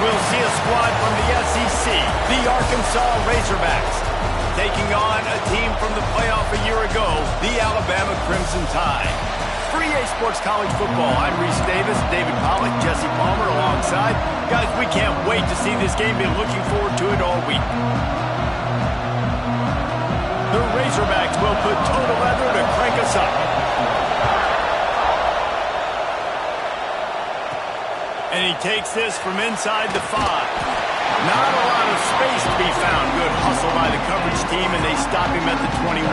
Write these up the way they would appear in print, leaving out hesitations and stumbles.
we'll see a squad from the SEC, the Arkansas Razorbacks, taking on a team from the playoff a year ago, the Alabama Crimson Tide. For EA Sports College Football, I'm Reese Davis, David Pollack, Jesse Palmer alongside. Guys, we can't wait to see this game. Been looking forward to it all week. The Razorbacks will put total leather to crank us up. And he takes this from inside the 5. Not a lot of space to be found. Good hustle by the coverage team, and they stop him at the 21.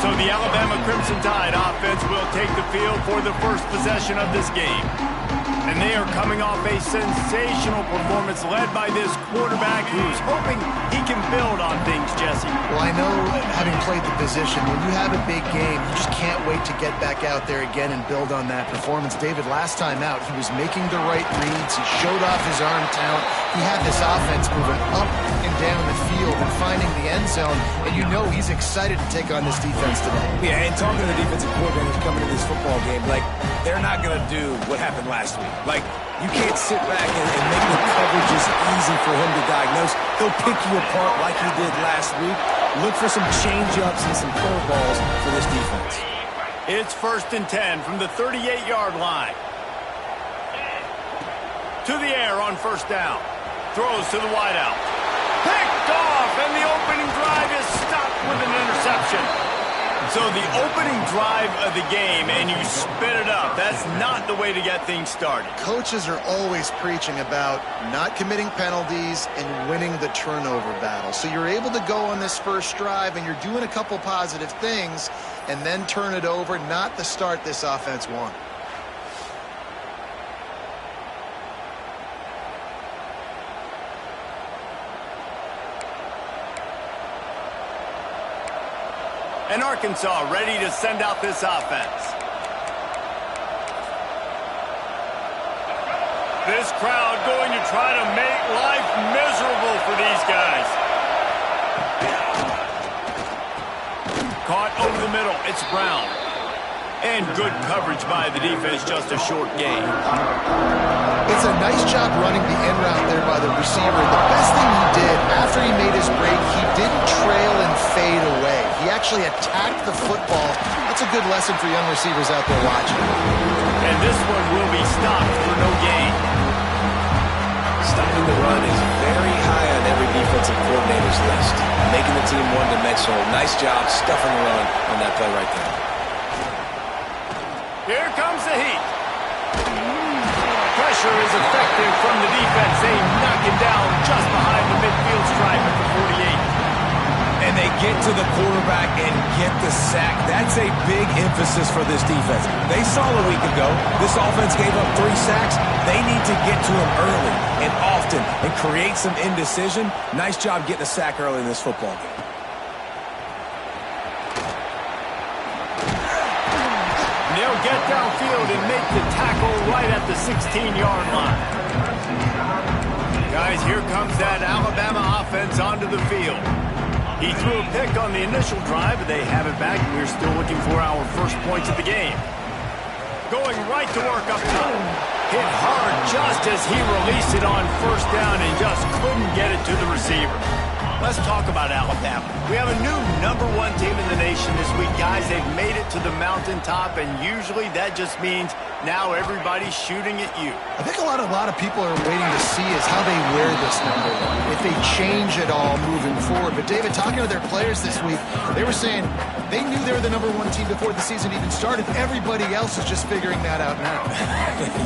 So the Alabama Crimson Tide offense will take the field for the first possession of this game. And they are coming off a sensational performance led by this quarterback who's hoping he can build on things, Jesse. Well, I know, having played the position, when you have a big game, you just can't wait to get back out there again and build on that performance. David, last time out, he was making the right reads. He showed off his arm talent. He had this offense moving up and down the field and finding the end zone. And you know he's excited to take on this defense today. Yeah, and talking to the defensive coordinators coming to this football game, like, they're not going to do what happened last week. Like, you can't sit back and make the coverages easy for him to diagnose. He'll pick you apart like he did last week. Look for some change-ups and some curveballs for this defense. It's 1st and 10 from the 38-yard line. To the air on 1st down. Throws to the wideout. Picked off, and the opening drive is stopped with an interception. So the opening drive of the game, and you spit it up. That's not the way to get things started. Coaches are always preaching about not committing penalties and winning the turnover battle. So you're able to go on this first drive, and you're doing a couple positive things, and then turn it over, not the start this offense wanted. And Arkansas ready to send out this offense. This crowd going to try to make life miserable for these guys. Caught over the middle. It's Brown. And good coverage by the defense, just a short gain. It's a nice job running the end route there by the receiver. The best thing he did after he made his break, he didn't trail and fade away. He actually attacked the football. That's a good lesson for young receivers out there watching. And this one will be stopped for no gain. Stopping the run is very high on every defensive coordinator's list. Making the team one-dimensional. Nice job stuffing the run on that play right there. Here comes the heat. Pressure is effective from the defense. They knock it down just behind the midfield stripe at the 48. And they get to the quarterback and get the sack. That's a big emphasis for this defense. They saw a week ago, this offense gave up 3 sacks. They need to get to him early and often and create some indecision. Nice job getting a sack early in this football game. They'll get downfield and make the tackle right at the 16-yard line. Guys, here comes that Alabama offense onto the field. He threw a pick on the initial drive, but they have it back, and we're still looking for our first points of the game. Going right to work up top. Hit hard just as he released it on 1st down and just couldn't get it to the receiver. Let's talk about Alabama. We have a new #1 team in the nation this week, guys. They've made it to the mountaintop, and usually that just means now everybody's shooting at you. I think a lot of people are waiting to see is how they wear this #1, if they change it all moving forward. But David, talking to their players this week, they were saying they knew they were the #1 team before the season even started. Everybody else is just figuring that out now.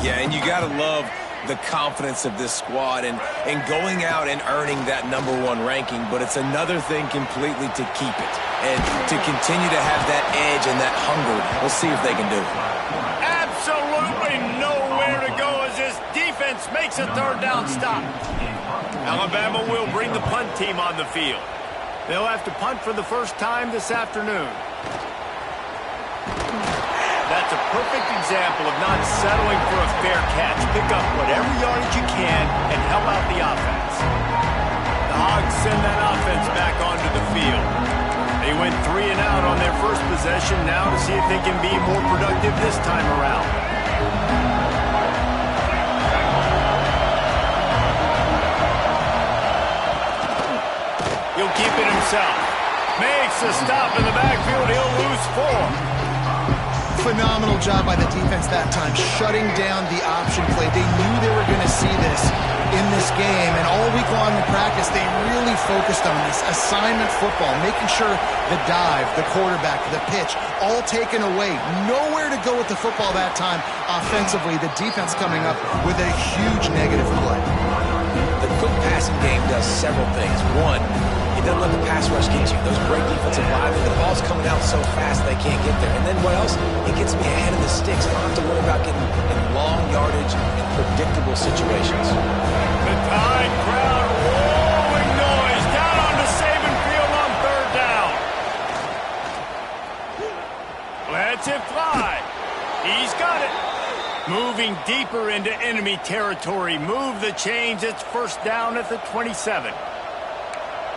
Yeah, and you got to love the confidence of this squad and going out and earning that #1 ranking, but it's another thing completely to keep it and to continue to have that edge and that hunger. We'll see if they can do it. Absolutely nowhere to go as this defense makes a 3rd down stop. Alabama will bring the punt team on the field. They'll have to punt for the first time this afternoon. That's a perfect example of not settling for a fair catch. Pick up whatever yardage you can and help out the offense. The Hogs send that offense back onto the field. They went 3 and out on their first possession, now to see if they can be more productive this time around. gets the stop in the backfield. He'll lose 4. Phenomenal job by the defense that time, shutting down the option play. They knew they were going to see this in this game, and all week long in practice, they really focused on this assignment football, making sure the dive, the quarterback, the pitch, all taken away. Nowhere to go with the football that time offensively. The defense coming up with a huge negative play. The quick passing game does several things. One, it doesn't let the pass rush get you. Those great defensive linemen, the ball's coming out so fast they can't get there. And then what else? It gets me ahead of the sticks. I don't have to worry about getting in long yardage and predictable situations. The Tide crowd roaring noise down on the Saban field on 3rd down. Lets it fly. He's got it. Moving deeper into enemy territory. Move the chains. It's 1st down at the 27.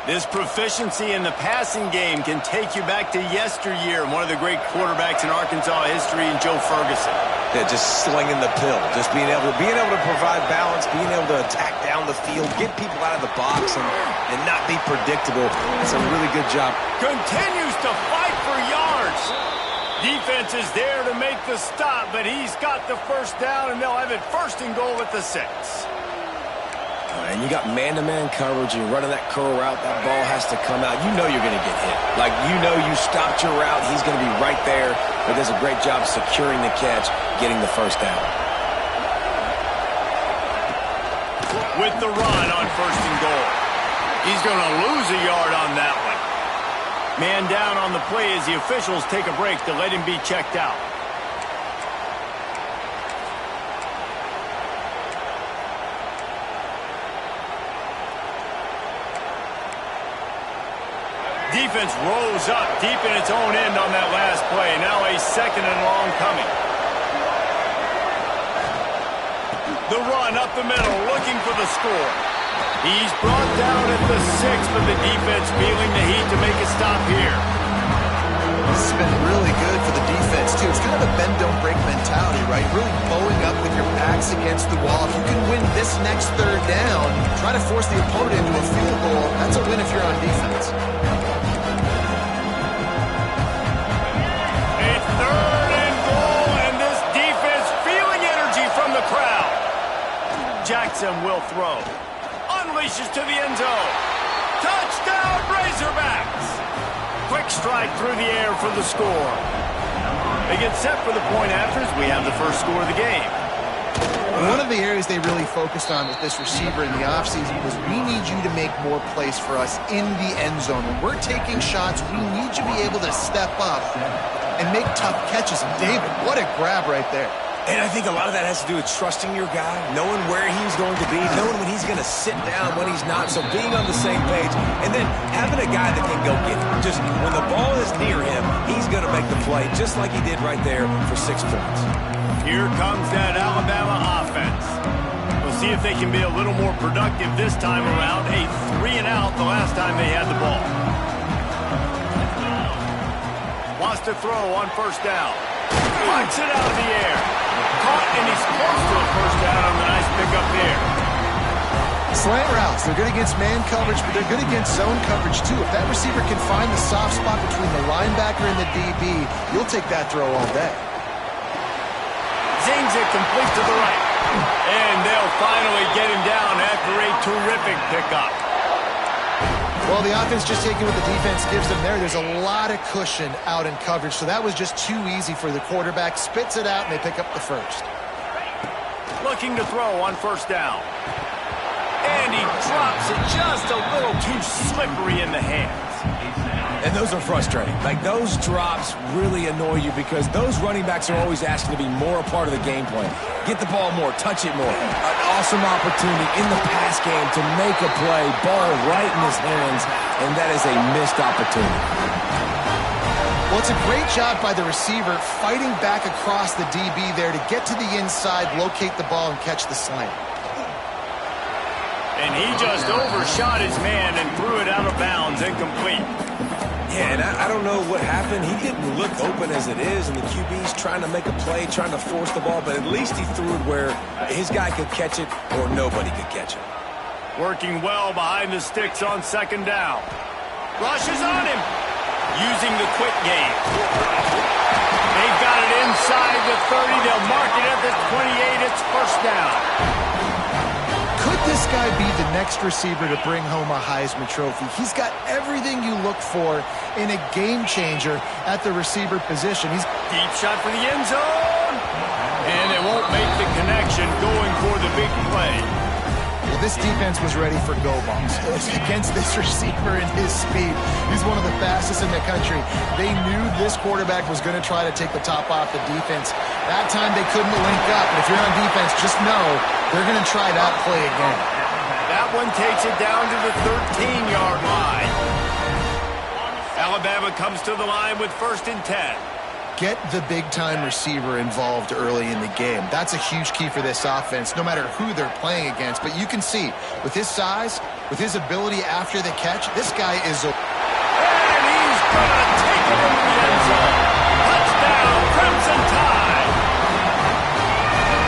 This proficiency in the passing game can take you back to yesteryear, one of the great quarterbacks in Arkansas history, in Joe Ferguson. Yeah, just slinging the pill, just being able to provide balance, being able to attack down the field, get people out of the box, and not be predictable. It's a really good job. Continues to fight for yards. Defense is there to make the stop, but he's got the 1st down, and they'll have it 1st and goal at the 6. And you got man-to-man coverage, and you're running that curl route, that ball has to come out. You know you're going to get hit. Like, you know you stopped your route, he's going to be right there. But does a great job securing the catch, getting the 1st down. With the run on 1st and goal. He's going to lose a yard on that one. Man down on the play as the officials take a break to let him be checked out. Defense rolls up deep in its own end on that last play. Now a 2nd and long coming. The run up the middle, looking for the score. He's brought down at the 6, but the defense feeling the heat to make a stop here. This has been really good for the defense, too. It's kind of a bend-don't-break mentality, right? Really bowing up with your backs against the wall. If you can win this next 3rd down, try to force the opponent into a field goal. That's a win if you're on defense. Jackson will throw. Unleashes to the end zone. Touchdown, Razorbacks! Quick strike through the air for the score. They get set for the point after as we have the 1st score of the game. One of the areas they really focused on with this receiver in the offseason was we need you to make more plays for us in the end zone. When we're taking shots, we need you to be able to step up and make tough catches. And David, what a grab right there. And I think a lot of that has to do with trusting your guy, knowing where he's going to be, knowing when he's going to sit down, when he's not, so being on the same page, and then having a guy that can go get it. Just when the ball is near him, he's going to make the play, just like he did right there for 6 points. Here comes that Alabama offense. We'll see if they can be a little more productive this time around. A 3-and-out the last time they had the ball. Wants to throw on 1st down. Punts it out of the air. Caught, and he's close to a 1st down on the nice pickup there. Slant routes, they're good against man coverage, but they're good against zone coverage too. If that receiver can find the soft spot between the linebacker and the DB, you'll take that throw all day. Zings it complete to the right. And they'll finally get him down after a terrific pickup. Well, the offense just taking what the defense gives them there. There's a lot of cushion out in coverage, so that was just too easy for the quarterback. Spits it out, and they pick up the 1st. Looking to throw on 1st down. And he drops it just a little too slippery in the hands. And those are frustrating. Like, those drops really annoy you because those running backs are always asking to be more a part of the game plan. Get the ball more, touch it more. An awesome opportunity in the pass game to make a play, ball right in his hands, and that is a missed opportunity. Well, it's a great job by the receiver fighting back across the DB there to get to the inside, locate the ball, and catch the slant. And he just overshot his man and threw it out of bounds, incomplete. Yeah, and I don't know what happened. He didn't look open as it is, and the QB's trying to make a play, trying to force the ball, but at least he threw it where his guy could catch it or nobody could catch it. Working well behind the sticks on 2nd down. Rushes on him. using the quick game. They've got it inside the 30. They'll mark it at the 28. It's first down. Could this guy be the next receiver to bring home a Heisman Trophy? He's got everything you look for in a game changer at the receiver position. He's deep shot for the end zone. And it won't make the connection going for the big play. Well, this defense was ready for go balls against this receiver and his speed. He's one of the fastest in the country. They knew this quarterback was going to try to take the top off the defense. That time they couldn't link up. But if you're on defense, just know they're going to try that play again. That one takes it down to the 13-yard line. Alabama comes to the line with 1st and 10. Get the big-time receiver involved early in the game. That's a huge key for this offense, no matter who they're playing against. But you can see, with his size, with his ability after the catch, this guy is a... And he's going to take it into the end zone. Touchdown, Crimson Tide.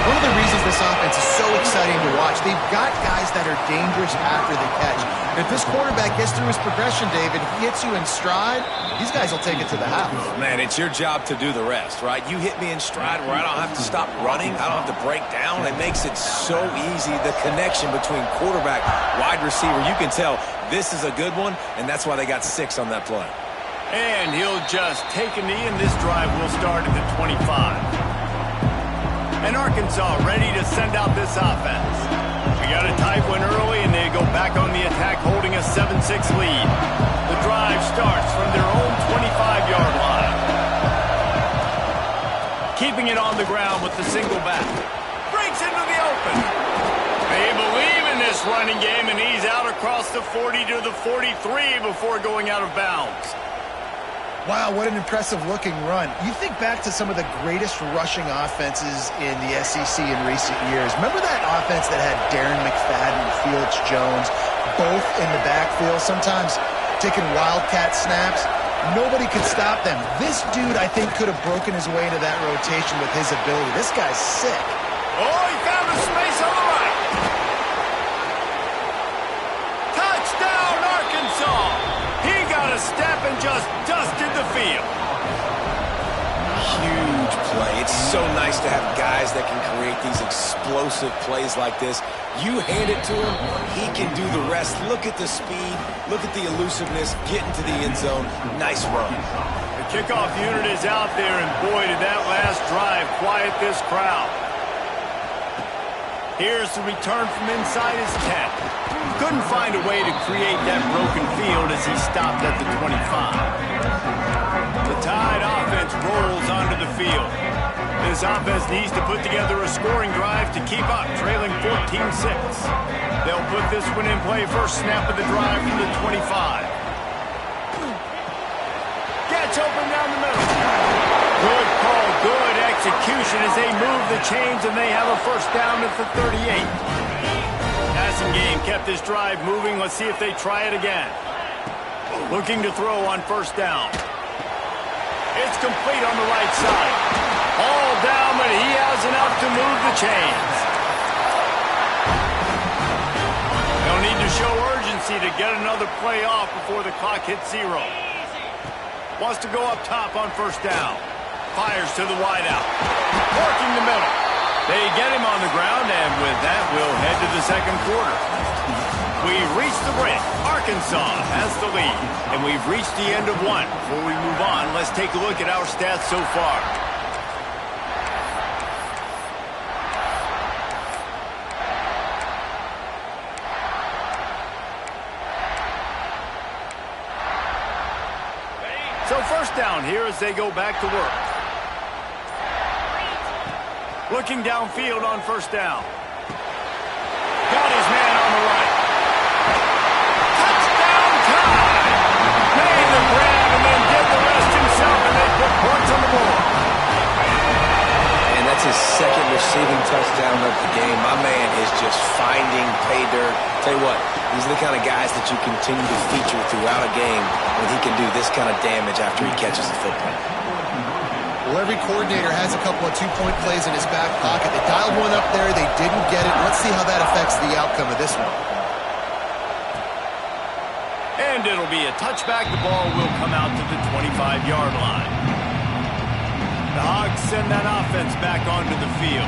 One of the reasons this offense is so exciting to watch, they've got guys that are dangerous after the catch. If this quarterback gets through his progression, David, he hits you in stride, these guys will take it to the house. Man, it's your job to do the rest, right? You hit me in stride where I don't have to stop running. I don't have to break down. It makes it so easy. The connection between quarterback, wide receiver, you can tell this is a good one, and that's why they got 6 on that play. And he'll just take a knee, and this drive will start at the 25. And Arkansas ready to send out this offense. We got a tight one early, and they go back on the attack, holding a 7-6 lead. The drive starts from their own 25-yard line. Keeping it on the ground with the single back. Breaks into the open. They believe in this running game, and he's out across the 40 to the 43 before going out of bounds. Wow, what an impressive-looking run. You think back to some of the greatest rushing offenses in the SEC in recent years. Remember that offense that had Darren McFadden and Felix Jones both in the backfield, sometimes taking wildcat snaps? Nobody could stop them. This dude, I think, could have broken his way into that rotation with his ability. This guy's sick. Oh, he found a space on the right. Touchdown, Arkansas. He got a step and just dusted the field. Huge play. It's so nice to have guys that can create these explosive plays like this. You hand it to him, he can do the rest. Look at the speed. Look at the elusiveness. Get into the end zone. Nice run. The kickoff unit is out there, and boy, did that last drive quiet this crowd. Here's the return from inside his 10. Couldn't find a way to create that broken field as he stopped at the 25. The Tide offense rolls onto the field. This offense needs to put together a scoring drive to keep up, trailing 14-6. They'll put this one in play first snap of the drive from the 25. Gets open down the middle. Good call, good execution as they move the chains, and they have a first down at the 38. Passing game kept this drive moving. Let's see if they try it again. Looking to throw on first down. It's complete on the right side. All down, but he has enough to move the chains. They'll need to show urgency to get another play off before the clock hits 0. Wants to go up top on first down. Fires to the wideout. Working the middle. They get him on the ground, and with that, we'll head to the second quarter. We've reached the break. Arkansas has the lead, and we've reached the end of one. Before we move on, let's take a look at our stats so far. So first down here as they go back to work. Looking downfield on first down. Got his man on the right. Touchdown Tide! Made the grab and then did the rest himself, and they put points on the board. And that's his second receiving touchdown of the game. My man is just finding pay dirt. Tell you what, these are the kind of guys that you continue to feature throughout a game when he can do this kind of damage after he catches the football. Well, every coordinator has a couple of two-point plays in his back pocket. They dialed one up there. They didn't get it. Let's see how that affects the outcome of this one. And it'll be a touchback. The ball will come out to the 25-yard line. The Hogs send that offense back onto the field.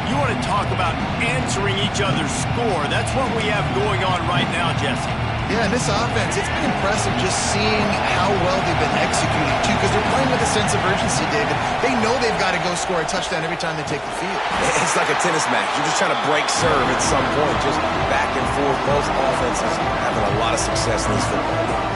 You want to talk about answering each other's score. That's what we have going on right now, Jesse. Yeah, and this offense, it's been impressive just seeing how well they've been executing, too, because they're playing with a sense of urgency, David. They know they've got to go score a touchdown every time they take the field. It's like a tennis match. You're just trying to break serve at some point, just back and forth. Both offenses having a lot of success in this football game.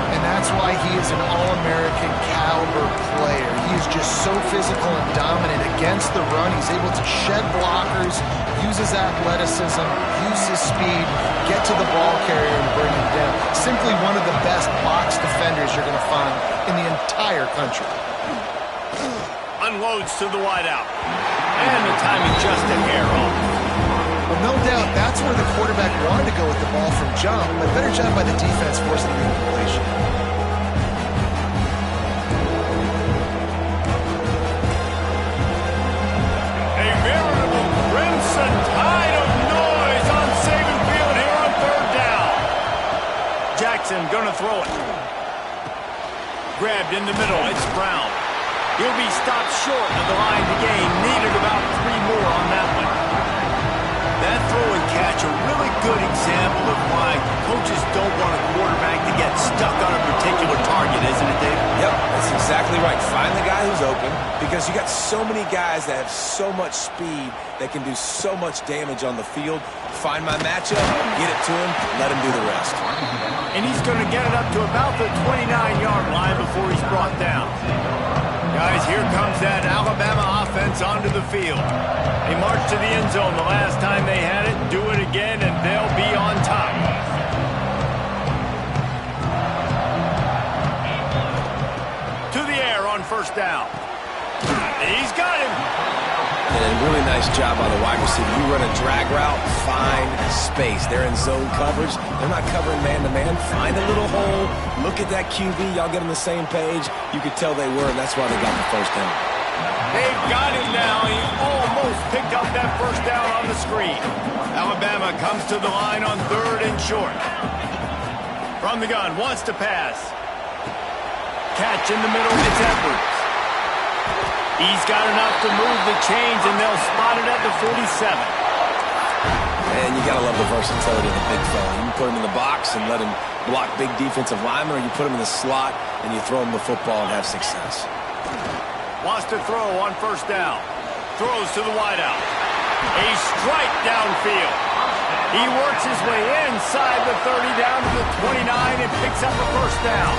And that's why he is an All-American caliber player. He is just so physical and dominant against the run. He's able to shed blockers, use his athleticism, use his speed, get to the ball carrier and bring him down. Simply one of the best box defenders you're going to find in the entire country. Unloads to the wideout. And the timing just a hair off. Well, no doubt that's where the quarterback wanted to go with the ball from jump, but better job by the defense forcing the incompletion. A veritable crimson tide of noise on Saban Field here on third down. Jackson gonna throw it. Grabbed in the middle, it's Brown. He'll be stopped short of the line to gain. Needed about 3 more on that one. That throw and catch, a really good example of why coaches don't want a quarterback to get stuck on a particular target, isn't it, Dave? Yep, that's exactly right. Find the guy who's open, because you got so many guys that have so much speed that can do so much damage on the field. Find my matchup, get it to him, let him do the rest. And he's going to get it up to about the 29-yard line before he's brought down. Guys, here comes that Alabama offense onto the field. They marched to the end zone the last time they had it. Do it again, and they'll be on top. To the air on first down. He's got him. And a really nice job by the wide receiver. You run a drag route, find space. They're in zone coverage. They're not covering man-to-man. Find a little hole. Look at that QB. Y'all get on the same page. You could tell they were, and that's why they got the first down. They've got him now. He almost picked up that first down on the screen. Alabama comes to the line on third and short. From the gun, wants to pass. Catch in the middle, it's Edwards. He's got enough to move the chains, and they'll spot it at the 47. And you got to love the versatility of the big fella. You can put him in the box and let him block big defensive linemen, or you put him in the slot and you throw him the football and have success. Wants to throw on first down. Throws to the wideout. A strike downfield. He works his way inside the 30 down to the 29 and picks up a first down.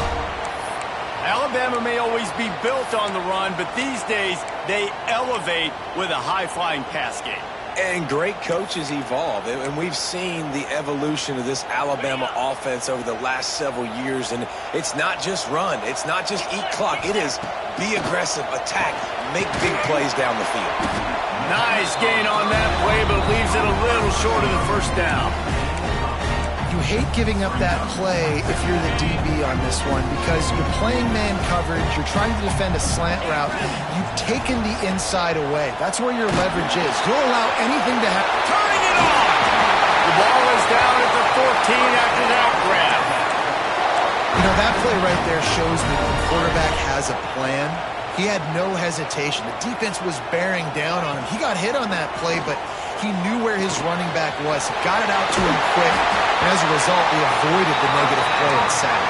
Alabama may always be built on the run, but these days they elevate with a high-flying pass game. And great coaches evolve, and we've seen the evolution of this Alabama offense over the last several years, and it's not just run, it's not just eat clock, it is be aggressive, attack, make big plays down the field. Nice gain on that play, but leaves it a little short of the first down. You hate giving up that play if you're the DB on this one, because you're playing man coverage, you're trying to defend a slant route, you've taken the inside away. That's where your leverage is. You'll allow anything to happen. Turning it on! The ball is down at the 14 after that grab. You know, that play right there shows me the quarterback has a plan. He had no hesitation. The defense was bearing down on him. He got hit on that play, but he knew where his running back was. He got it out to him quick, and as a result, he avoided the negative play and sack.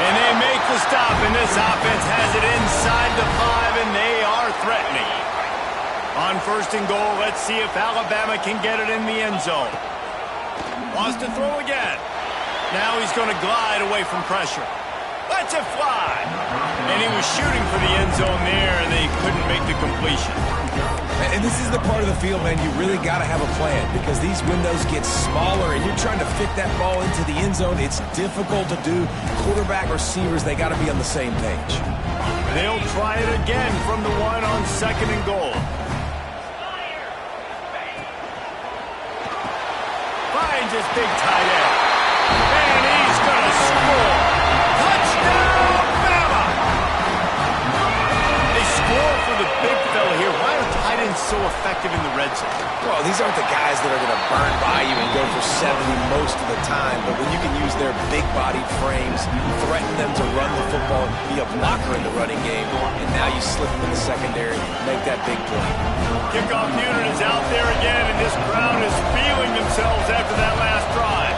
And they make the stop, and this offense has it inside the 5, and they are threatening. On first and goal, let's see if Alabama can get it in the end zone. Wants to throw again. Now he's going to glide away from pressure. Lets it fly. And he was shooting for the end zone there, and they couldn't make the completion. And this is the part of the field, man, you really got to have a plan, because these windows get smaller and you're trying to fit that ball into the end zone. It's difficult to do. Quarterback, receivers, they got to be on the same page. They'll try it again from the one on second and goal. Finds his big tight end. And he's going to score. Touchdown, Bama! They score for the big fella here. Why are tight ends been so effective in the red zone? Well, these aren't the guys that are going to burn by you and go for 70 most of the time, but when you can use their big-bodied frames, threaten them to run the football, be a blocker in the running game, and now you slip them in the secondary, make that big play. Kickoff unit is out there again, and this crowd is feeling themselves after that last drive.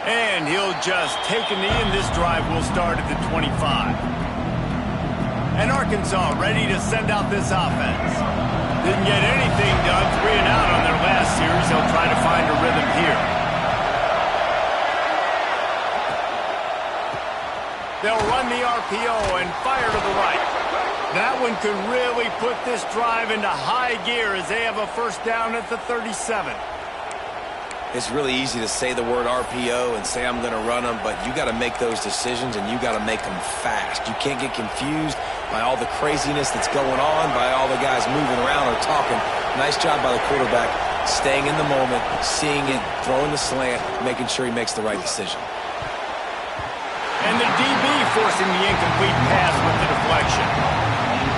And he'll just take a knee, and this drive will start at the 25. And Arkansas ready to send out this offense. Didn't get anything done 3 and out on their last series. They'll try to find a rhythm here. They'll run the RPO and fire to the right. That one could really put this drive into high gear as they have a first down at the 37. It's really easy to say the word RPO and say I'm going to run them, but you got to make those decisions and you got to make them fast. You can't get confused by all the craziness that's going on, by all the guys moving around or talking. Nice job by the quarterback, staying in the moment, seeing it, throwing the slant, making sure he makes the right decision. And the DB forcing the incomplete pass with the deflection.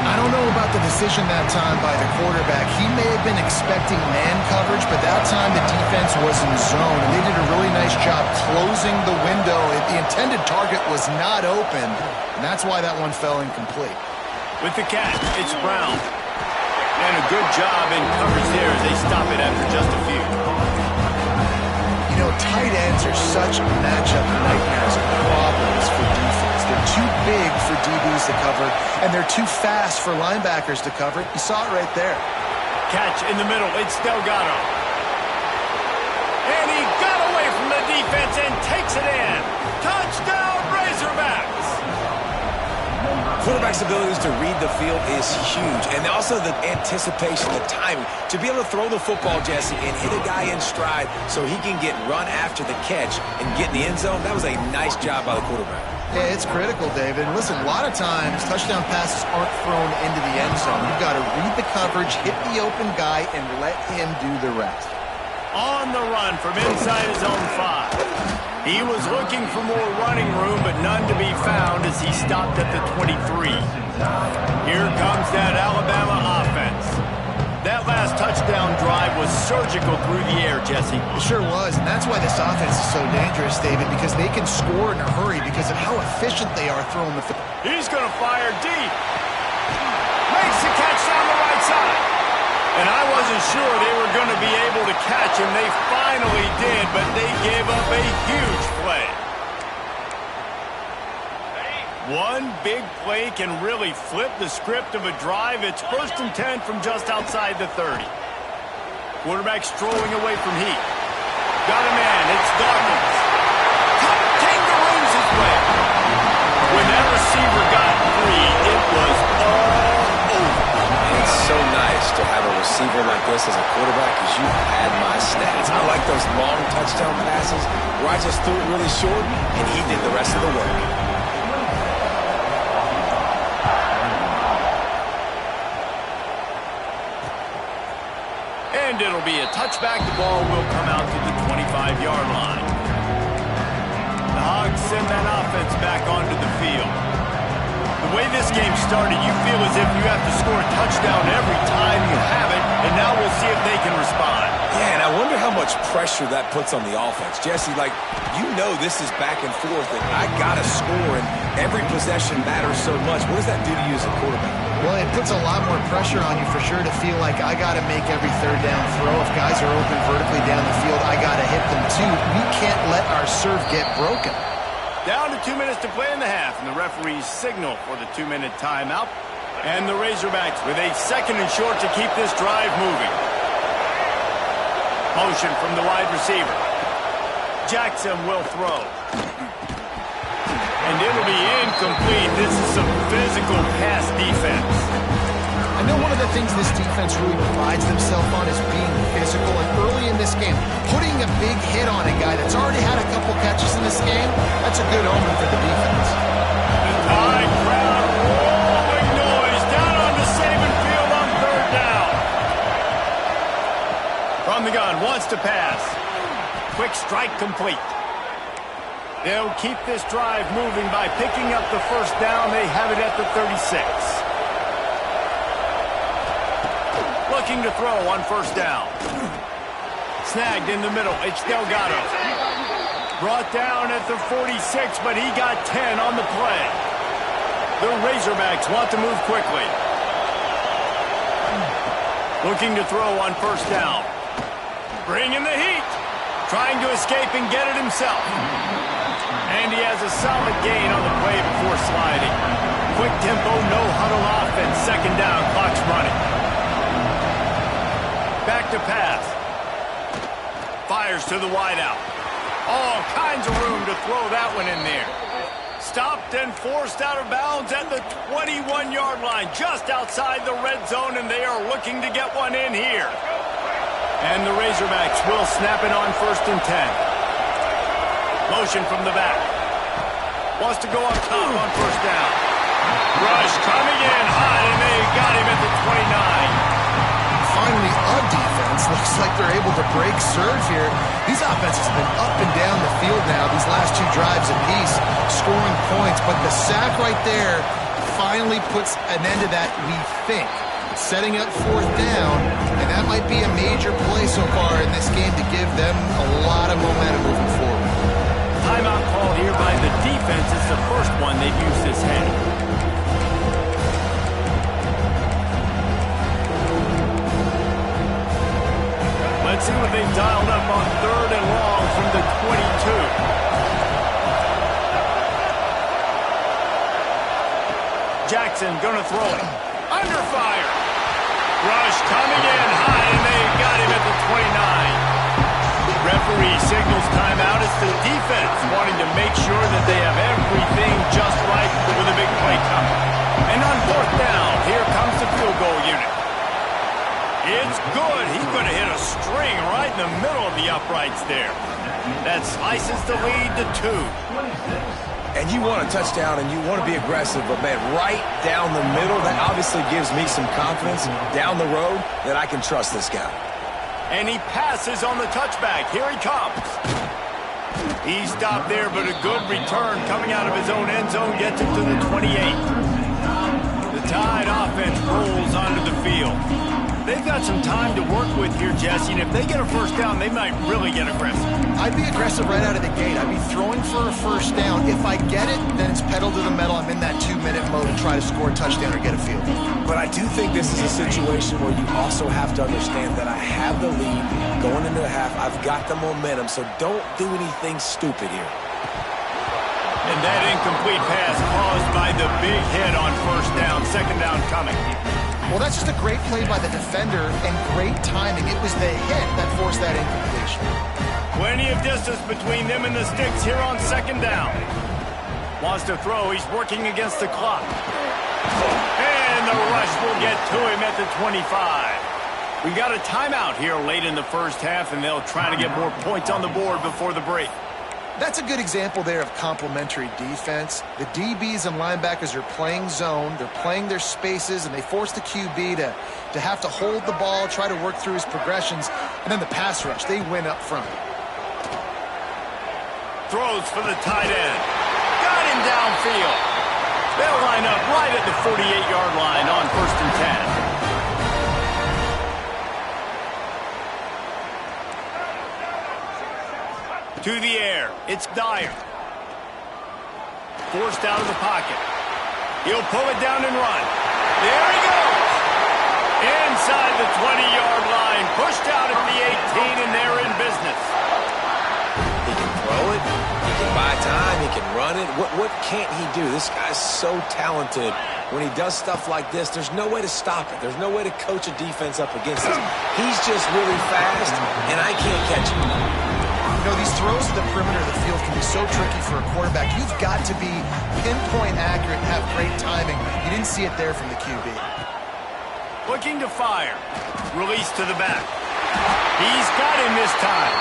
I don't know about the decision that time by the quarterback. He may have been expecting man coverage, but that time the defense was in zone, and they did a really nice job closing the window. The intended target was not open, and that's why that one fell incomplete. With the catch, it's Brown. And a good job in coverage there as they stop it after just a few. You know, tight ends are such matchup nightmares and problems for defense. They're too big for DBs to cover, and they're too fast for linebackers to cover. You saw it right there. Catch in the middle. It's Delgado. And he got away from the defense and takes it in. Touchdown, Razorbacks! Quarterback's abilities to read the field is huge, and also the anticipation, the timing. To be able to throw the football, Jesse, and hit a guy in stride so he can get run after the catch and get in the end zone, that was a nice job by the quarterback. Yeah, it's critical, David. And listen, a lot of times, touchdown passes aren't thrown into the end zone. You've got to read the coverage, hit the open guy, and let him do the rest. On the run from inside his own 5. He was looking for more running room, but none to be found as he stopped at the 23. Here comes that Alabama offense. That last touchdown drive was surgical through the air, Jesse. It sure was, and that's why this offense is so dangerous, David, because they can score in a hurry because of how efficient they are throwing the football. He's going to fire deep. Makes the catch down the right side. And I wasn't sure they were going to be able to catch him. They finally did, but they gave up a huge play. One big play can really flip the script of a drive. It's 1st and 10 from just outside the 30. Quarterback strolling away from heat. Got a man. It's Dawkins. Kangaroos his way. When that receiver got free, it was all over. It's so nice to have a receiver like this as a quarterback because you had my stats. I like those long touchdown passes where I just threw it really short and he did the rest of the work. And it'll be a touchback. The ball will come out to the 25-yard line. The Hogs send that offense back onto the field. The way this game started, you feel as if you have to score a touchdown every time you have it, and now we'll see if they can respond. Yeah, and I wonder how much pressure that puts on the offense. Jesse, like, you know this is back and forth, and I got to score, and every possession matters so much. What does that do to you as a quarterback? Well, it puts a lot more pressure on you for sure to feel like I got to make every third down throw. If guys are open vertically down the field, I got to hit them too. We can't let our serve get broken. Down to 2 minutes to play in the half, and the referees signal for the 2-minute timeout. And the Razorbacks with a 2nd and short to keep this drive moving. Motion from the wide receiver. Jackson will throw. And it'll be incomplete. This is some physical pass defense. I know one of the things this defense really prides themselves on is being physical. And early in this game, putting a big hit on a guy that's already had a couple catches in this game, that's a good omen for the defense. High crowd, rolling noise down on the Saban field on 3rd down. From the gun, wants to pass. Quick strike complete. They'll keep this drive moving by picking up the first down. They have it at the 36. Looking to throw on first down. Snagged in the middle. It's Delgado. Brought down at the 46, but he got 10 on the play. The Razorbacks want to move quickly. Looking to throw on first down. Bringing the heat. Trying to escape and get it himself. And he has a solid gain on the play before sliding. Quick tempo, no huddle offense. Second down, clock's running. Back to pass. Fires to the wideout. All kinds of room to throw that one in there. Stopped and forced out of bounds at the 21-yard line, just outside the red zone, and they are looking to get one in here. And the Razorbacks will snap it on 1st and 10. Motion from the back. Wants to go up top on first down. Rush coming in hot, and they got him at the 29. Finally, a defense. Looks like they're able to break serve here. These offenses have been up and down the field now, these last 2 drives apiece, scoring points. But the sack right there finally puts an end to that, we think. Setting up 4th down, and that might be a major play so far in this game to give them a lot of momentum moving forward. Timeout called here by the defense. It's the first one they've used this half. Let's see what they've dialed up on 3rd and long from the 22. Jackson gonna throw it. Under fire. Rush coming in high, and they got him at the 29. Referee signals timeout. It's the defense wanting to make sure that they have everything just right with a big play coming. And on 4th down, here comes the field goal unit. It's good. He's going to hit a string right in the middle of the uprights there. That slices the lead to 2. And you want a touchdown and you want to be aggressive, but, man, right down the middle, that obviously gives me some confidence down the road that I can trust this guy. And he passes on the touchback. Here he comes. He stopped there, but a good return coming out of his own end zone gets him to the 28. The Tide offense rolls onto the field. They've got some time to work with here, Jesse, and if they get a first down, they might really get aggressive. I'd be aggressive right out of the gate. I'd be throwing for a first down. If I get it, then it's pedal to the metal. I'm in that 2-minute mode to try to score a touchdown or get a field goal. But I do think this is a situation where you also have to understand that I have the lead going into the half. I've got the momentum, so don't do anything stupid here. And that incomplete pass caused by the big hit on first down. Second down coming. Well, that's just a great play by the defender and great timing. It was the hit that forced that incompletion. Plenty of distance between them and the sticks here on second down. Wants to throw. He's working against the clock. And the rush will get to him at the 25. We got a timeout here late in the first half, and they'll try to get more points on the board before the break. That's a good example there of complementary defense. The DBs and linebackers are playing zone, they're playing their spaces, and they force the QB to have to hold the ball, try to work through his progressions, and then the pass rush, they win up front. Throws for the tight end. Got him downfield. They'll line up right at the 48-yard line on 1st and 10. To the air. It's Dyer. Forced out of the pocket. He'll pull it down and run. There he goes. Inside the 20-yard line. Pushed out at the 18, and they're in business. He can throw it. He can buy time. He can run it. What can't he do? This guy's so talented. When he does stuff like this, there's no way to stop it. There's no way to coach a defense up against it. He's just really fast, and I can't catch him. You know, these throws to the perimeter of the field can be so tricky for a quarterback. You've got to be pinpoint accurate and have great timing. You didn't see it there from the QB. Looking to fire. Release to the back. He's got him this time.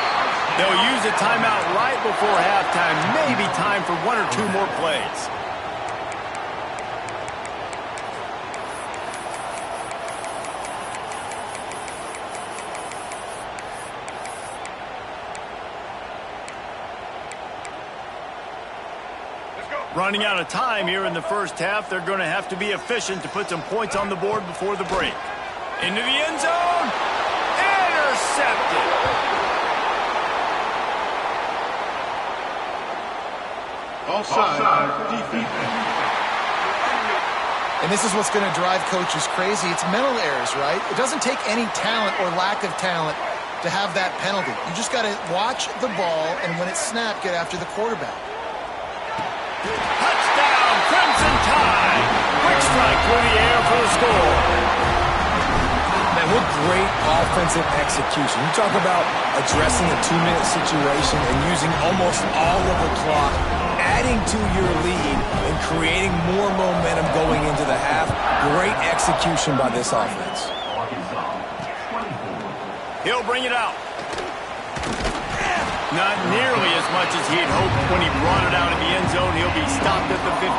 They'll use a timeout right before halftime. Maybe time for 1 or 2 more plays. Running out of time here in the first half. They're going to have to be efficient to put some points on the board before the break. Into the end zone. Intercepted. Offside. Defense. And this is what's going to drive coaches crazy. It's mental errors, right? It doesn't take any talent or lack of talent to have that penalty. You just got to watch the ball, and when it's snapped, get after the quarterback. Touchdown, Crimson Tide. Quick strike through the air for the score. Man, what great offensive execution. You talk about addressing a 2-minute situation and using almost all of the clock, adding to your lead and creating more momentum going into the half. Great execution by this offense. He'll bring it out. Not nearly as much as he had hoped when he brought it out in the end zone. He'll be stopped at the 15.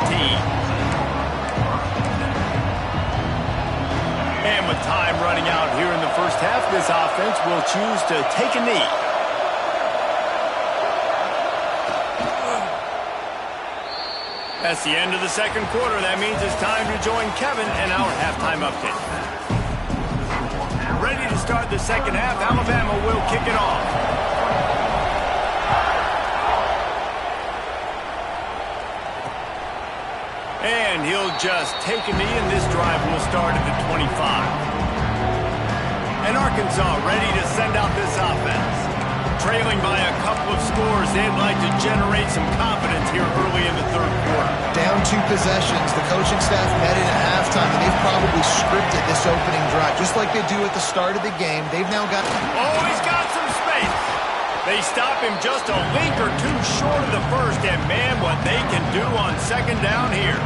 And with time running out here in the first half, this offense will choose to take a knee. That's the end of the second quarter. That means it's time to join Kevin and our halftime update. Ready to start the second half. Alabama will kick it off. And he'll just take a knee, and this drive will start at the 25. And Arkansas ready to send out this offense. Trailing by a couple of scores, they'd like to generate some confidence here early in the third quarter. Down 2 possessions. The coaching staff met in at halftime, and they've probably scripted this opening drive. Just like they do at the start of the game, they've now got... Oh, he's got some space. They stop him just a link or two short of the first, and man, what they can do on second down here.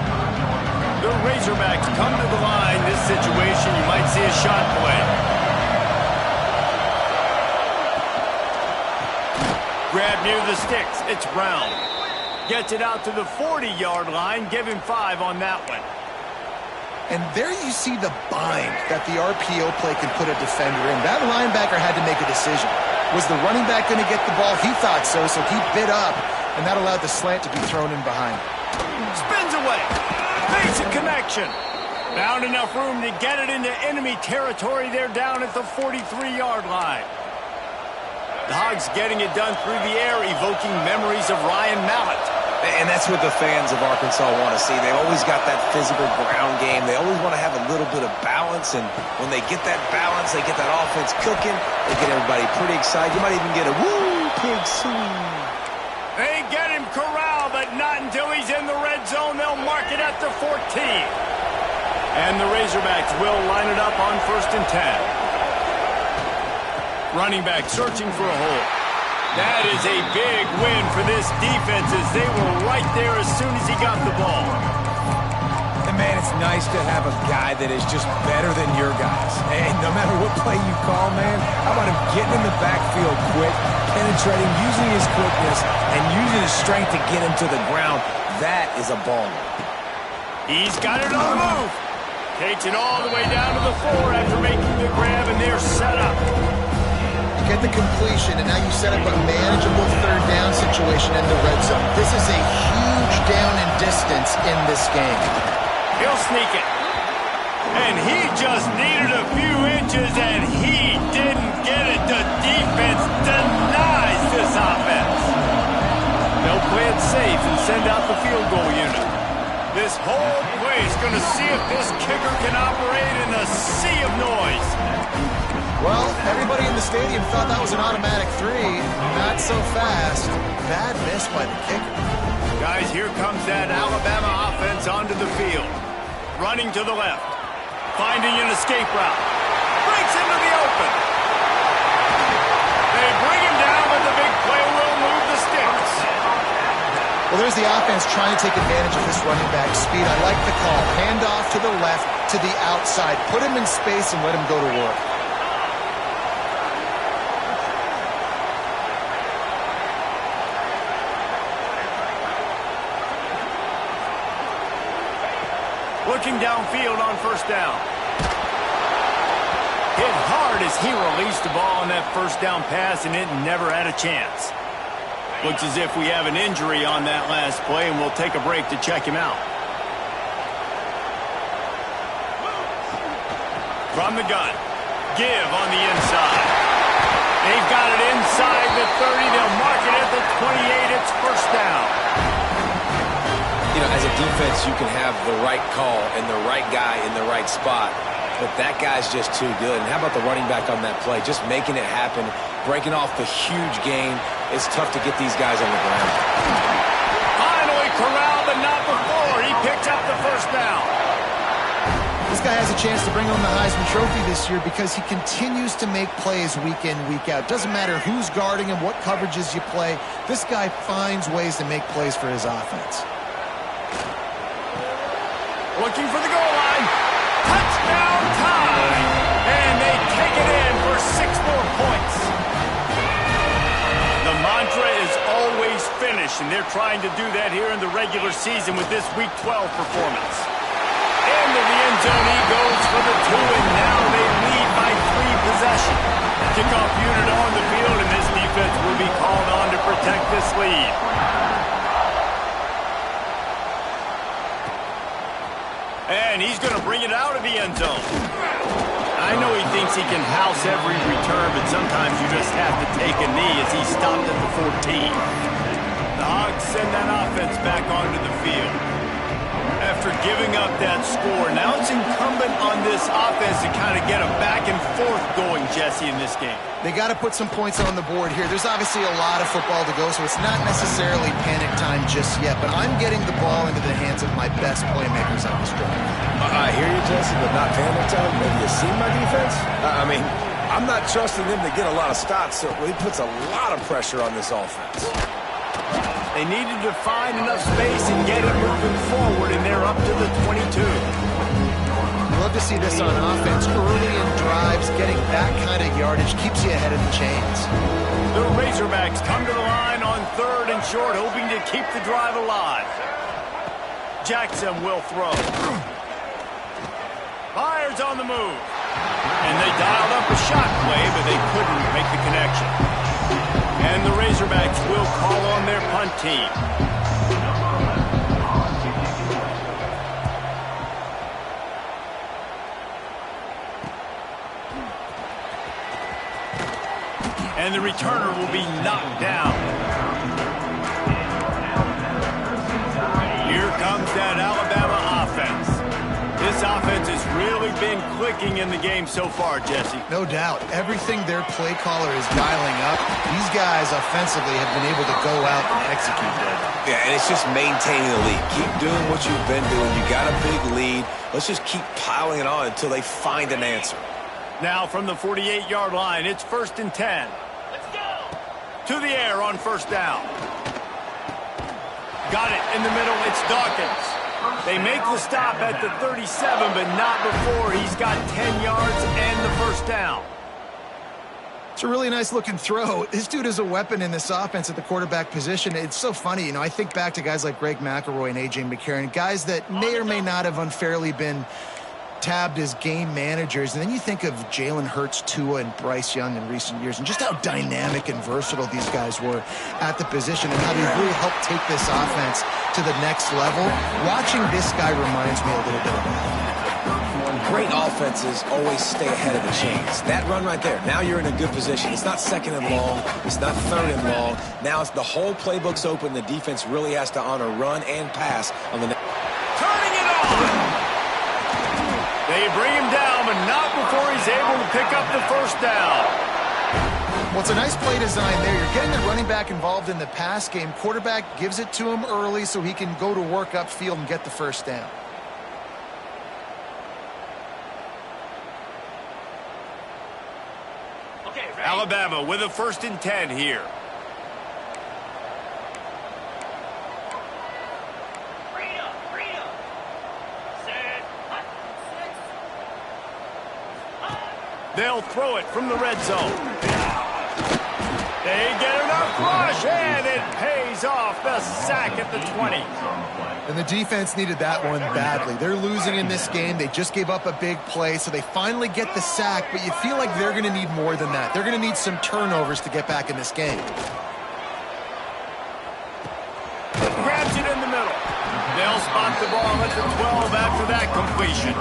The Razorbacks come to the line. This situation, you might see a shot play. Grab near the sticks. It's Brown. Gets it out to the 40-yard line. Give him 5 on that one. And there you see the bind that the RPO play can put a defender in. That linebacker had to make a decision. Was the running back going to get the ball? He thought so, so he bit up, and that allowed the slant to be thrown in behind. Spins away. Makes a connection. Found enough room to get it into enemy territory. They're down at the 43-yard line. The Hogs getting it done through the air, evoking memories of Ryan Mallett. And that's what the fans of Arkansas want to see. They always got that physical ground game. They always want to have a little bit of balance, and when they get that balance, they get that offense cooking, they get everybody pretty excited. You might even get a woo, pig swing. They get him corralled, but not until he's in the red zone. They'll mark it at the 14. And the Razorbacks will line it up on 1st and 10. Running back searching for a hole. That is a big win for this defense, as they were right there as soon as he got the ball. And man, it's nice to have a guy that is just better than your guys. And no matter what play you call, man, how about him getting in the backfield quick, penetrating, using his quickness, and using his strength to get him to the ground. That is a ball. He's got it on the move. Takes it all the way down to the 4 after making the grab, and they're set up. Get the completion, and now you set up a manageable 3rd down situation in the red zone. This is a huge down in distance in this game. He'll sneak it. And he just needed a few inches, and he didn't get it. The defense denies this offense. They'll play it safe and send out the field goal unit. This whole play is going to see if this kicker can operate in a sea of noise. Well, everybody in the stadium thought that was an automatic 3. Not so fast. Bad miss by the kicker. Guys, here comes that Alabama offense onto the field. Running to the left. Finding an escape route. Breaks into the open. They bring him down, but the big play will move the sticks. Well, there's the offense trying to take advantage of this running back speed. I like the call. Hand off to the left, to the outside. Put him in space and let him go to work. Looking downfield on 1st down. Hit hard as he released the ball on that 1st down pass, and it never had a chance. Looks as if we have an injury on that last play, and we'll take a break to check him out. From the gun. Give on the inside. They've got it inside the 30. They'll mark it at the 28. It's first down. You know, as a defense, you can have the right call and the right guy in the right spot, but that guy's just too good. And how about the running back on that play? Just making it happen, breaking off the huge gain. It's tough to get these guys on the ground. Finally corralled, but not before. He picks up the first down. This guy has a chance to bring home the Heisman Trophy this year because he continues to make plays week in, week out. Doesn't matter who's guarding him, what coverages you play. This guy finds ways to make plays for his offense. Looking for the goal line. Touchdown time. And they take it in for 6 more points. The mantra is always finish, and they're trying to do that here in the regular season with this Week 12 performance. Into the end zone he goes for the 2, and now they lead by 3 possessions. Kickoff unit on the field, and this defense will be called on to protect this lead. And he's going to bring it out of the end zone. I know he thinks he can house every return, but sometimes you just have to take a knee as he stopped at the 14. The Hogs send that offense back onto the field. After giving up that score, now it's incumbent on this offense to kind of get a back and forth going, Jesse, in this game. They got to put some points on the board here. There's obviously a lot of football to go, so it's not necessarily panic time just yet, but I'm getting the ball into the hands of my best playmakers on this drive. I hear you, Jesse, but not panic time. Have you seen my defense? I mean, I'm not trusting them to get a lot of stops, so it puts a lot of pressure on this offense. They needed to find enough space and get it moving forward, and they're up to the 22. Love to see this on offense. Early in drives, getting that kind of yardage keeps you ahead of the chains. The Razorbacks come to the line on 3rd and short, hoping to keep the drive alive. Jackson will throw. Fires on the move. And they dialed up a shot play, but they couldn't make the connection. And the Razorbacks will call on their punt team. And the returner will be knocked down. Here comes that Alabama offense. This offense has really been clicking in the game so far, Jesse. No doubt. Everything their play caller is dialing up, these guys offensively have been able to go out and execute that. Yeah, and it's just maintaining the lead. Keep doing what you've been doing. You got a big lead. Let's just keep piling it on until they find an answer. Now from the 48-yard line, it's 1st and 10. Let's go! To the air on 1st down. Got it in the middle. It's Dawkins. They make the stop at the 37, but not before he's got 10 yards and the 1st down. It's a really nice-looking throw. This dude is a weapon in this offense at the quarterback position. It's so funny. You know, I think back to guys like Greg McElroy and A.J. McCarron, guys that may or may not have unfairly been tabbed as game managers, and then you think of Jalen Hurts, Tua, and Bryce Young in recent years, and just how dynamic and versatile these guys were at the position and how they really helped take this offense to the next level. Watching this guy reminds me a little bit of that. Great offenses always stay ahead of the chains. That run right there, now you're in a good position. It's not 2nd and long. It's not 3rd and long. Now it's the whole playbook's open. The defense really has to honor run and pass on the next. Turning it on! They bring him down, but not before he's able to pick up the 1st down. Well, it's a nice play design there. You're getting the running back involved in the pass game. Quarterback gives it to him early so he can go to work upfield and get the 1st down. Alabama with a 1st and 10 here. They'll throw it from the red zone. They get enough rush, and it pays off. The sack at the 20. And the defense needed that one badly. They're losing in this game. They just gave up a big play, so they finally get the sack, but you feel like they're going to need more than that. They're going to need some turnovers to get back in this game. to 12 after that completion.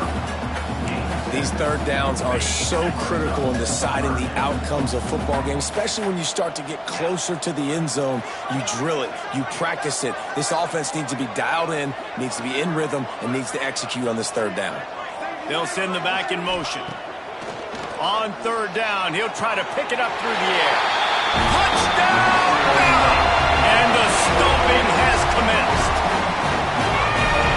These third downs are so critical in deciding the outcomes of football games, especially when you start to get closer to the end zone. You drill it, you practice it. This offense needs to be dialed in, needs to be in rhythm, and needs to execute on this third down. They'll send the back in motion. On third down, he'll try to pick it up through the air. Touchdown! And the stomping has commenced.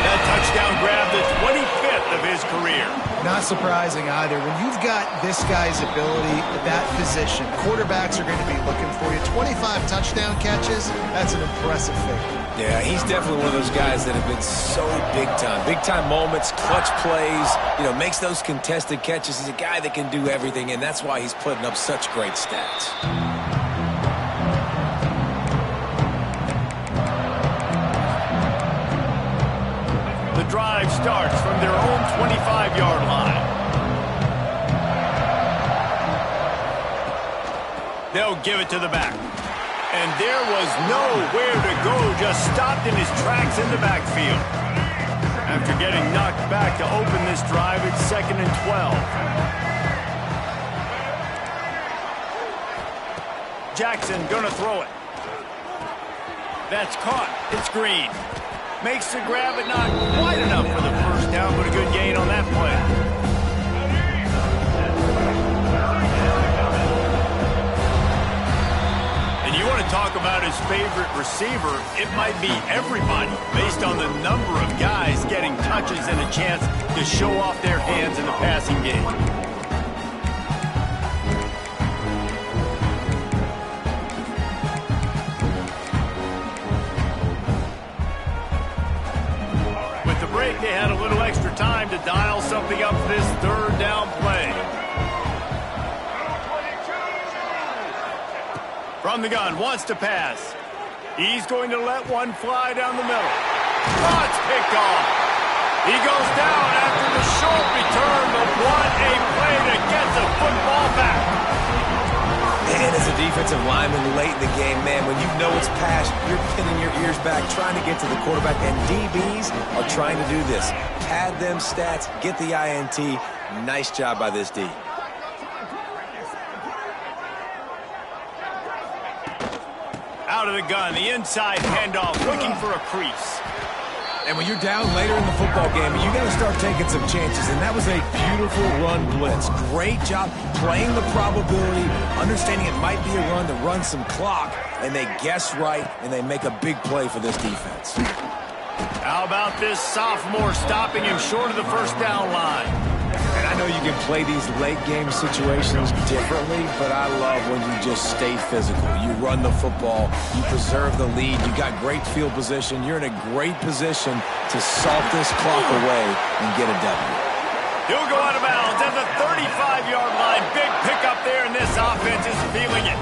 That touchdown grabbed the 25th of his career. Not surprising either. When you've got this guy's ability at that position, quarterbacks are going to be looking for you. 25 touchdown catches, that's an impressive figure. Yeah, he's definitely one of those guys that have been so big time. Big time moments, clutch plays, makes those contested catches. He's a guy that can do everything, and that's why he's putting up such great stats. The drive starts from their own 25-yard line. They'll give it to the back. And there was nowhere to go, just stopped in his tracks in the backfield. After getting knocked back to open this drive, it's 2nd and 12. Jackson gonna throw it. That's caught. It's Green. Makes the grab, but not quite enough for the first down, but a good gain on that play. You want to talk about his favorite receiver, it might be everybody based on the number of guys getting touches and a chance to show off their hands in the passing game. With the break, they had a little extra time to dial something up for this third down play. From the gun, wants to pass. He's going to let one fly down the middle. Oh, it's picked off. He goes down after the short return, but what a play to get the football back. And as a defensive lineman late in the game, man, when you know it's passed, you're pinning your ears back, trying to get to the quarterback, and DBs are trying to do this. Pad them stats, get the INT. Nice job by this D. Out of the gun, the inside handoff, looking for a crease. And when you're down later in the football game, you got to start taking some chances, and that was a beautiful run blitz. Great job playing the probability, understanding it might be a run to run some clock, and they guess right, and they make a big play for this defense. How about this sophomore stopping him short of the first down line? And I know you can play these late-game situations differently, but I love when you just stay physical. You run the football, you preserve the lead, you got great field position, you're in a great position to salt this clock away and get a W. He'll go out of bounds at the 35-yard line. Big pickup there, and this offense is feeling it.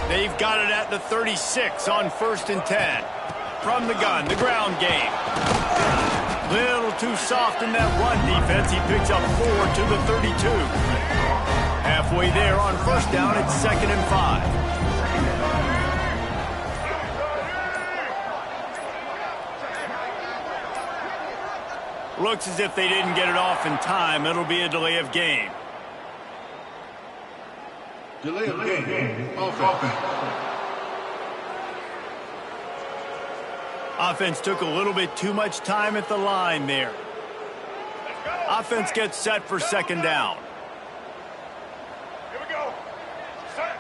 They've got it at the 36 on 1st and 10. From the gun, the ground game. Little too soft in that run defense. He picks up 4 to the 32. Halfway there on first down, it's 2nd and 5. Looks as if they didn't get it off in time. It'll be a delay of game. Delay of game. Offense. Offense took a little bit too much time at the line there. Offense gets set for 2nd down. Here we go. Set.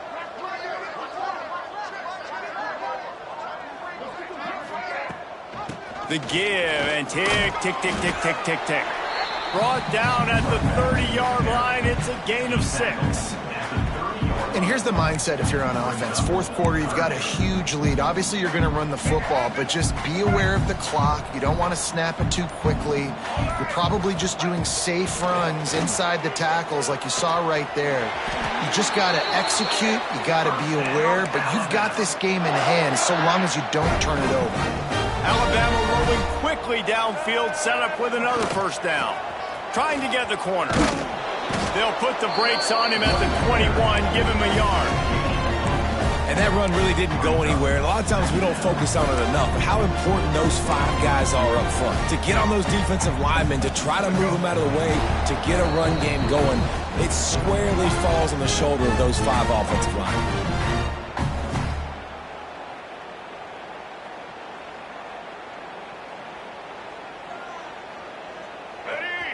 The give and tick, tick, tick, tick, tick, tick, tick. Brought down at the 30-yard line. It's a gain of 6. And here's the mindset if you're on offense. 4th quarter, you've got a huge lead. Obviously, you're going to run the football, but just be aware of the clock. You don't want to snap it too quickly. You're probably just doing safe runs inside the tackles like you saw right there. You just got to execute. You got to be aware, but you've got this game in hand so long as you don't turn it over. Alabama rolling quickly downfield, set up with another first down. Trying to get the corner. They'll put the brakes on him at the 21, give him a yard. And that run really didn't go anywhere. And a lot of times we don't focus on it enough, but how important those 5 guys are up front. To get on those defensive linemen, to try to move them out of the way, to get a run game going, it squarely falls on the shoulder of those 5 offensive linemen.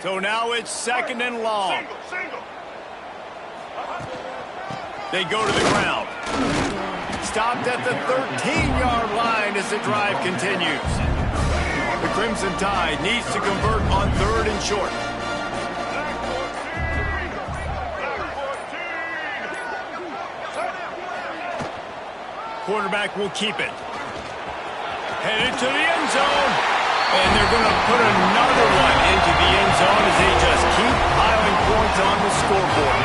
So now it's 2nd and long. They go to the ground. Stopped at the 13-yard line as the drive continues. The Crimson Tide needs to convert on 3rd and short. Quarterback will keep it. Headed to the end zone. And they're going to put another one into the end zone as they just keep piling points on the scoreboard.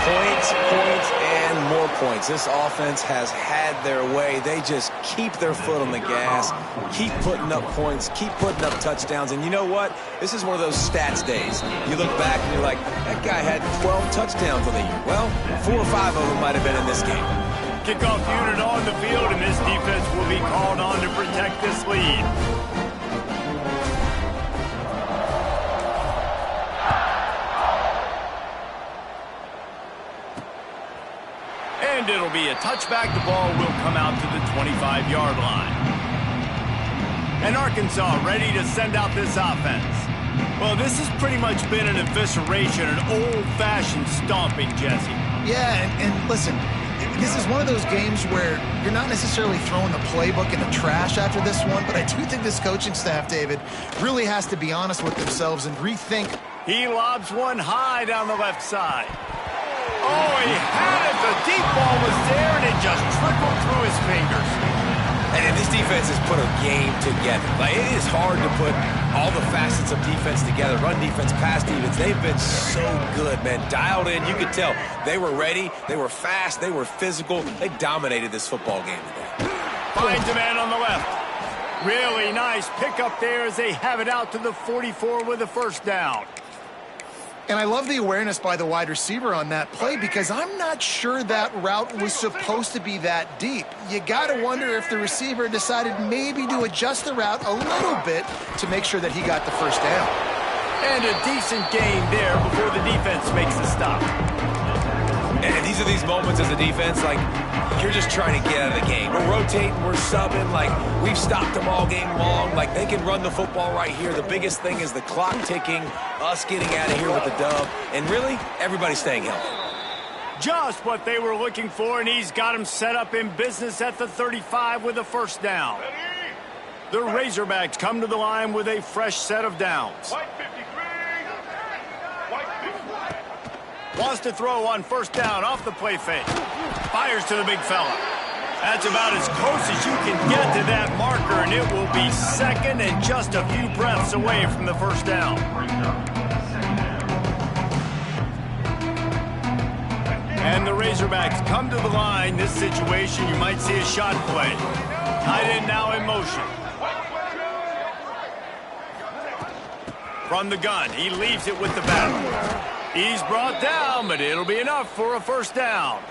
Points, points, and more points. This offense has had their way. They just keep their foot on the gas, keep putting up points, keep putting up touchdowns. And you know what? This is one of those stats days. You look back and you're like, that guy had 12 touchdowns on the year. Well, 4 or 5 of them might have been in this game. Kickoff unit on the field, and this defense will be called on to protect this lead. And it'll be a touchback. The ball will come out to the 25-yard line. And Arkansas ready to send out this offense. Well, this has pretty much been an evisceration, an old-fashioned stomping, Jesse. Yeah, and listen, this is one of those games where you're not necessarily throwing the playbook in the trash after this one, but I do think this coaching staff, David, really has to be honest with themselves and rethink. He lobs one high down the left side. Oh, he had it. The deep ball was there, and it just trickled through his fingers. And this defense has put a game together. Like, it is hard to put all the facets of defense together. Run defense, pass defense. They've been so good, man. Dialed in. You could tell they were ready. They were fast. They were physical. They dominated this football game today. Finds a man on the left. Really nice pickup there as they have it out to the 44 with a 1st down. And I love the awareness by the wide receiver on that play because I'm not sure that route was supposed to be that deep. You got to wonder if the receiver decided maybe to adjust the route a little bit to make sure that he got the 1st down. And a decent gain there before the defense makes the stop. And these are these moments as a defense, like, you're just trying to get out of the game. We're rotating, we're subbing, like, we've stopped them all game long. Like, they can run the football right here. The biggest thing is the clock ticking, us getting out of here with the dub, and really, everybody staying healthy. Just what they were looking for, and he's got him set up in business at the 35 with a 1st down. The Razorbacks come to the line with a fresh set of downs. Wants to throw on 1st down off the play fake. Fires to the big fella. That's about as close as you can get to that marker, and it will be 2nd and just a few breaths away from the 1st down. And the Razorbacks come to the line. This situation, you might see a shot play. Tight end now in motion. From the gun, he leaves it with the battle. He's brought down, but it'll be enough for a 1st down.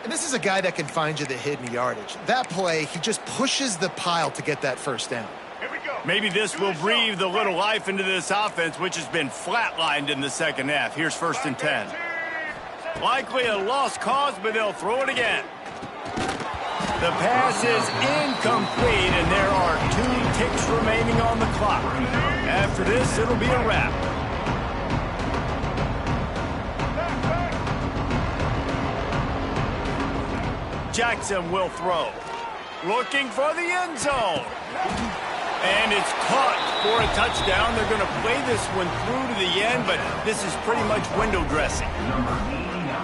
And this is a guy that can find you the hidden yardage. That play, he just pushes the pile to get that 1st down. Maybe this will breathe a little life into this offense, which has been flatlined in the 2nd half. Here's 1st and 10. Likely a lost cause, but they'll throw it again. The pass is incomplete, and there are 2 ticks remaining on the clock. After this, it'll be a wrap. Jackson will throw. Looking for the end zone. And it's caught for a touchdown. They're going to play this one through to the end, but this is pretty much window dressing.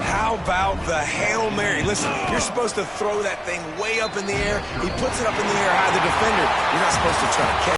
How about the Hail Mary? Listen, you're supposed to throw that thing way up in the air. He puts it up in the air high the defender. You're not supposed to try to catch